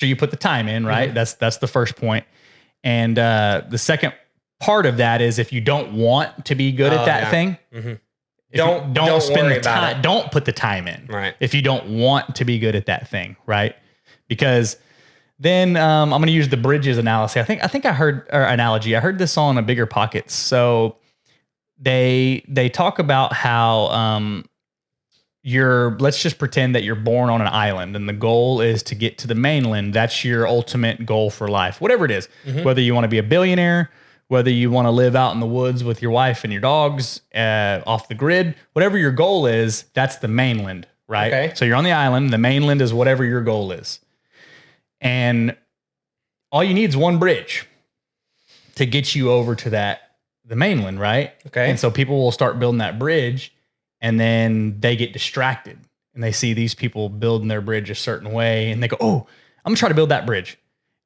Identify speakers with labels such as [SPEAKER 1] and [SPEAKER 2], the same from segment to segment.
[SPEAKER 1] sure you put the time in, right? That's the first point. And the second part of that is if you don't want to be good at that thing, don't spend the time. Don't put the time in.
[SPEAKER 2] Right.
[SPEAKER 1] If you don't want to be good at that thing, right? Because then I'm going to use the bridges analogy. I think I heard this on a Bigger Pockets. So they talk about how let's just pretend that you're born on an island and the goal is to get to the mainland. That's your ultimate goal for life, whatever it is, whether you want to be a billionaire, whether you want to live out in the woods with your wife and your dogs off the grid, whatever your goal is, that's the mainland, right?
[SPEAKER 2] Okay.
[SPEAKER 1] So you're on the island. The mainland is whatever your goal is. And all you need is one bridge to get you over to the mainland, right?
[SPEAKER 2] Okay.
[SPEAKER 1] And so people will start building that bridge and then they get distracted and they see these people building their bridge a certain way and they go, oh, I'm gonna try to build that bridge.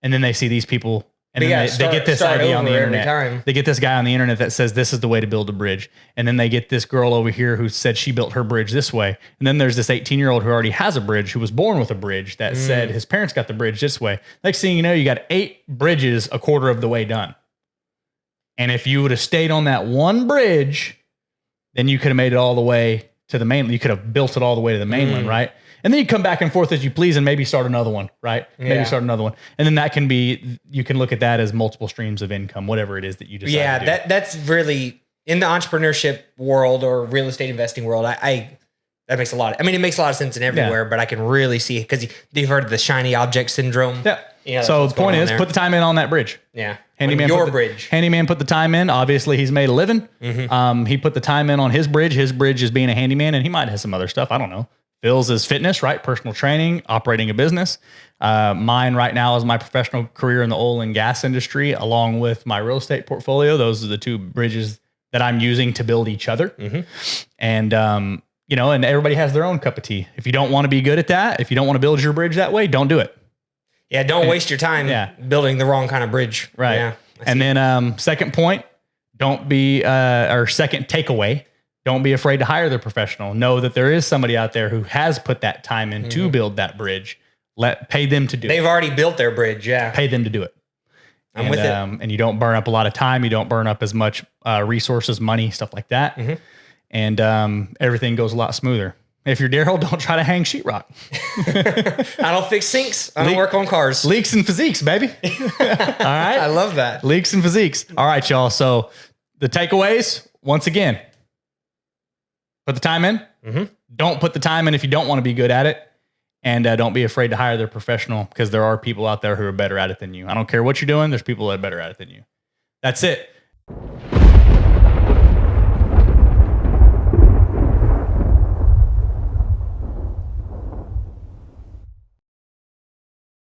[SPEAKER 1] And then they see these people and then they get this idea on the internet. They get this guy on the internet that says this is the way to build a bridge. And then they get this girl over here who said she built her bridge this way. And then there's this 18-year-old who already has a bridge, who was born with a bridge that said his parents got the bridge this way. Next thing you know, you got 8 bridges a quarter of the way done. And if you would have stayed on that one bridge, then you could have made it all the way to the mainland. You could have built it all the way to the mainland, right? And then you come back and forth as you please and maybe start another one, right? Maybe start another one. And then that can be, you can look at that as multiple streams of income, whatever it is that you decide to do.
[SPEAKER 2] That's really, in the entrepreneurship world or real estate investing world, that makes a lot it makes a lot of sense in everywhere, but I can really see, because you've heard of the shiny object syndrome.
[SPEAKER 1] Yeah. So the point is, put the time in on that bridge.
[SPEAKER 2] Yeah.
[SPEAKER 1] Handyman
[SPEAKER 2] bridge.
[SPEAKER 1] Handyman put the time in. Obviously, he's made a living. He put the time in on his bridge. His bridge is being a handyman, and he might have some other stuff. I don't know. Phil's is fitness, right? Personal training, operating a business. Mine right now is my professional career in the oil and gas industry, along with my real estate portfolio. Those are the 2 bridges that I'm using to build each other. And, and everybody has their own cup of tea. If you don't want to be good at that, if you don't want to build your bridge that way, don't do it.
[SPEAKER 2] Yeah, don't waste your time building the wrong kind of bridge.
[SPEAKER 1] Right.
[SPEAKER 2] Yeah,
[SPEAKER 1] and then second point, second takeaway, don't be afraid to hire the professional. Know that there is somebody out there who has put that time in to build that bridge. Pay them to do it.
[SPEAKER 2] They've already built their bridge,
[SPEAKER 1] Pay them to do it.
[SPEAKER 2] I'm with it.
[SPEAKER 1] And you don't burn up a lot of time. You don't burn up as much resources, money, stuff like that. And everything goes a lot smoother. If you're Daryl, don't try to hang sheetrock.
[SPEAKER 2] I don't fix sinks. I don't work on cars.
[SPEAKER 1] Leaks and physiques, baby. All right.
[SPEAKER 2] I love that.
[SPEAKER 1] Leaks and physiques. All right, y'all. So the takeaways, once again, put the time in. Don't put the time in if you don't want to be good at it. And don't be afraid to hire their professional, because there are people out there who are better at it than you. I don't care what you're doing. There's people that are better at it than you. That's it.